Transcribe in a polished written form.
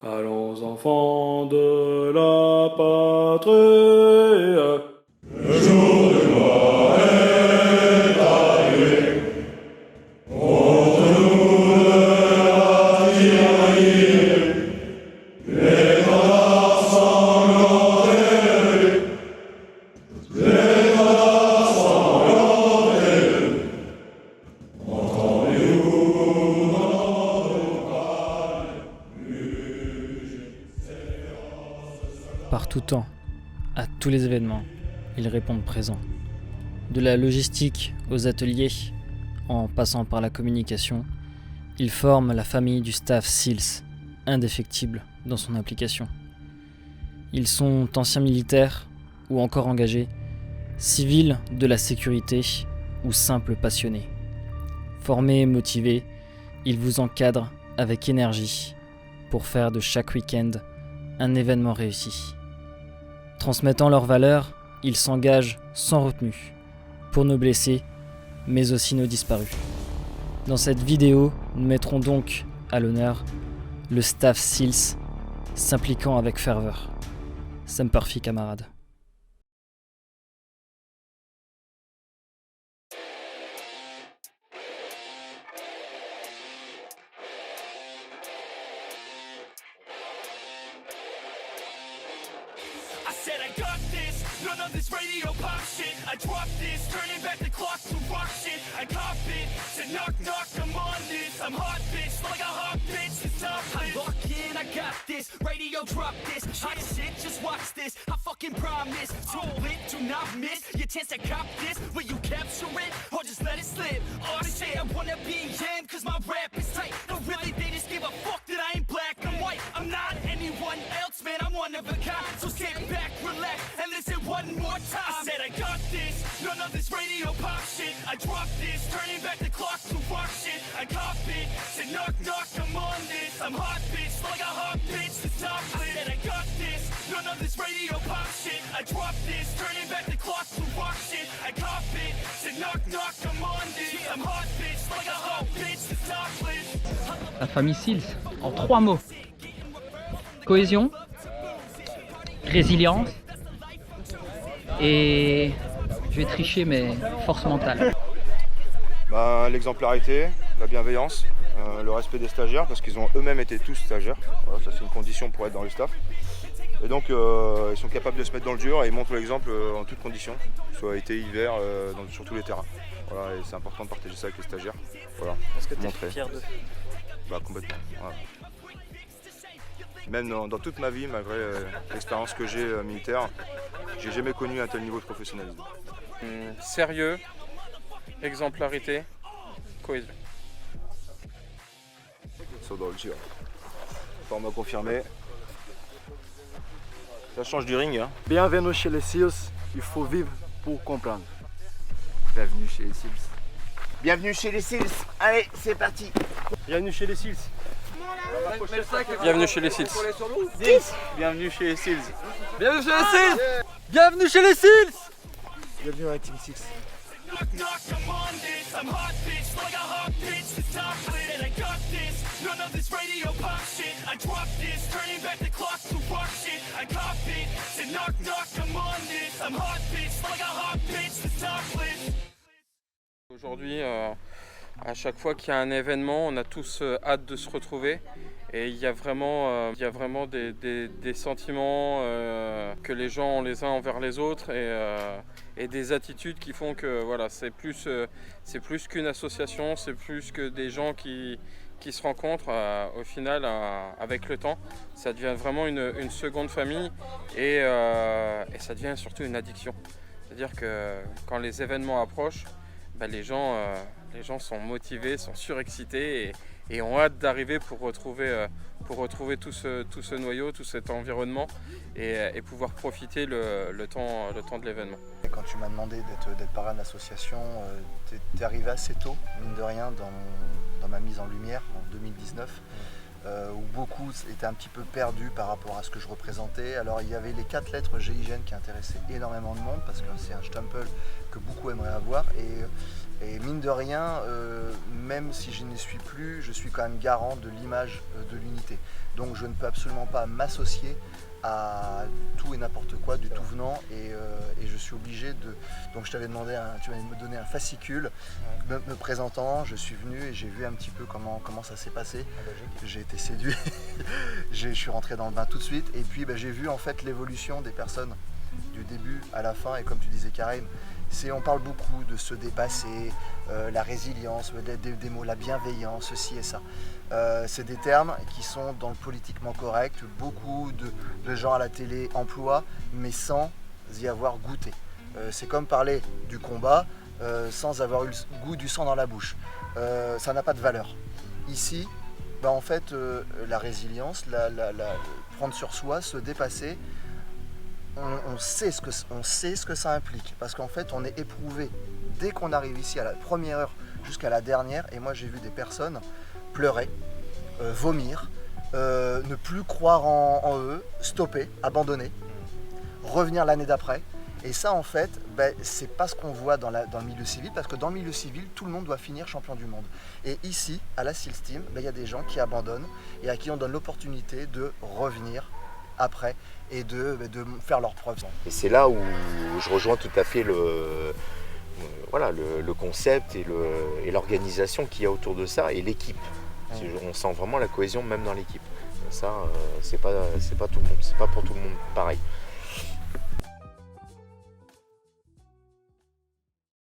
Allons enfants de la patrie. Par tout temps, à tous les événements, ils répondent présents. De la logistique aux ateliers, en passant par la communication, ils forment la famille du staff SEALS, indéfectible dans son implication. Ils sont anciens militaires ou encore engagés, civils de la sécurité ou simples passionnés. Formés et motivés, ils vous encadrent avec énergie pour faire de chaque week-end un événement réussi. Transmettant leurs valeurs, ils s'engagent sans retenue pour nos blessés, mais aussi nos disparus. Dans cette vidéo, nous mettrons donc à l'honneur le staff SEALS s'impliquant avec ferveur. Semper Fi, camarades. I said I got this, none of this radio pop shit. I dropped this, turning back the clock to rock shit. I cop it, said knock knock, I'm on this. I'm hot bitch, like a hot bitch, it's top lit. I lock in, I got this, radio drop this. Hot shit, just watch this, I fucking promise. Told it, do not miss your chance to cop this. Will you capture it, or just let it slip? All they say I wanna be in, cause my rap is tight. No really, they just give a fuck that I ain't black and white. I'm not anyone else, man, I'm one of a kind. So sit back, relax, and listen one more time. I said I got this, none of this radio pop shit. I dropped this, turning back the clock to rock shit. I cop it, said knock knock, I'm on this. I'm hot bitch, like a hot bitch, the top lit. I said I got this, none of this radio pop shit. I dropped this, turning back the clock to rock shit. I cop it, said knock knock, I'm on this. I'm hot bitch, like a hot bitch, the top lit. La famille SEALS, en 3 mots. Cohésion, résilience et, je vais tricher, mais force mentale. L'exemplarité, la bienveillance, le respect des stagiaires parce qu'ils ont eux-mêmes été tous stagiaires. Voilà, ça c'est une condition pour être dans le staff. Et donc ils sont capables de se mettre dans le dur et ils montrent l'exemple en toutes conditions, que ce soit été, hiver, sur tous les terrains. Voilà, et c'est important de partager ça avec les stagiaires. Voilà, Est-ce que tu es montrer. fier d'eux? Complètement. Voilà. Même dans toute ma vie, malgré l'expérience que j'ai militaire, j'ai jamais connu un tel niveau de professionnalisme. Sérieux, exemplarité, cohésion. Ils sont dans le dur. Format confirmé. Ça change du ring. Hein. Bienvenue chez les SEALs, il faut vivre pour comprendre. Bienvenue chez les SEALs. Bienvenue chez les SEALs. Allez, c'est parti. Bienvenue chez les SEALs. Bienvenue chez les SEALs. Bienvenue chez les SEALs. Bienvenue chez les SEALs. Bienvenue chez les SEALs. Bienvenue à la Team 6. Knock knock, I'm on this. I'm hot bitch, like a hot bitch, the top lit. And I got this, none of this radio pop shit. I dropped this, turning back the clock to rock shit. I cop it, said knock knock, I'm on this. I'm hot bitch, like a hot bitch, the top lit. Aujourd'hui, à chaque fois qu'il y a un événement, on a tous hâte de se retrouver. Et il y a vraiment des sentiments que les gens ont les uns envers les autres et des attitudes qui font que voilà, c'est plus qu'une association, c'est plus que des gens qui se rencontrent au final avec le temps. Ça devient vraiment une seconde famille et ça devient surtout une addiction. C'est-à-dire que quand les événements approchent, les gens sont motivés, sont surexcités et ont hâte d'arriver pour retrouver tout ce noyau, tout cet environnement et pouvoir profiter le temps de l'événement. Quand tu m'as demandé d'être parrain de l'association, t'es arrivé assez tôt, mine de rien, dans ma mise en lumière en 2019, où beaucoup étaient un petit peu perdus par rapport à ce que je représentais. Alors il y avait les 4 lettres GIGN qui intéressaient énormément de monde parce que c'est un stempel que beaucoup aimeraient avoir. Et mine de rien, même si je n'y suis plus, je suis quand même garant de l'image de l'unité. Donc je ne peux absolument pas m'associer à tout et n'importe quoi, du tout venant, et je suis obligé de... Donc je t'avais demandé, tu m'avais donné un fascicule me présentant, je suis venu et j'ai vu un petit peu comment ça s'est passé. J'ai été séduit, je suis rentré dans le bain tout de suite, et puis j'ai vu en fait l'évolution des personnes du début à la fin, et comme tu disais Karim, on parle beaucoup de se dépasser, la résilience, des mots, la bienveillance, ceci et ça. C'est des termes qui sont dans le politiquement correct, beaucoup de gens à la télé emploient, mais sans y avoir goûté. C'est comme parler du combat sans avoir eu le goût du sang dans la bouche. Ça n'a pas de valeur. Ici, en fait, la résilience, prendre sur soi, se dépasser, on sait ce que ça implique, parce qu'en fait on est éprouvé dès qu'on arrive ici à la première heure jusqu'à la dernière. Et moi j'ai vu des personnes pleurer, vomir, ne plus croire en eux, stopper, abandonner, revenir l'année d'après. Et ça en fait, c'est pas ce qu'on voit dans le milieu civil, parce que dans le milieu civil tout le monde doit finir champion du monde. Et ici à la SEALS Team, il y a des gens qui abandonnent et à qui on donne l'opportunité de revenir après et de faire leurs preuves. Et c'est là où je rejoins tout à fait le concept et l'organisation qu'il y a autour de ça, et l'équipe. On sent vraiment la cohésion même dans l'équipe. Ça, c'est pas tout le monde, c'est pas pour tout le monde pareil.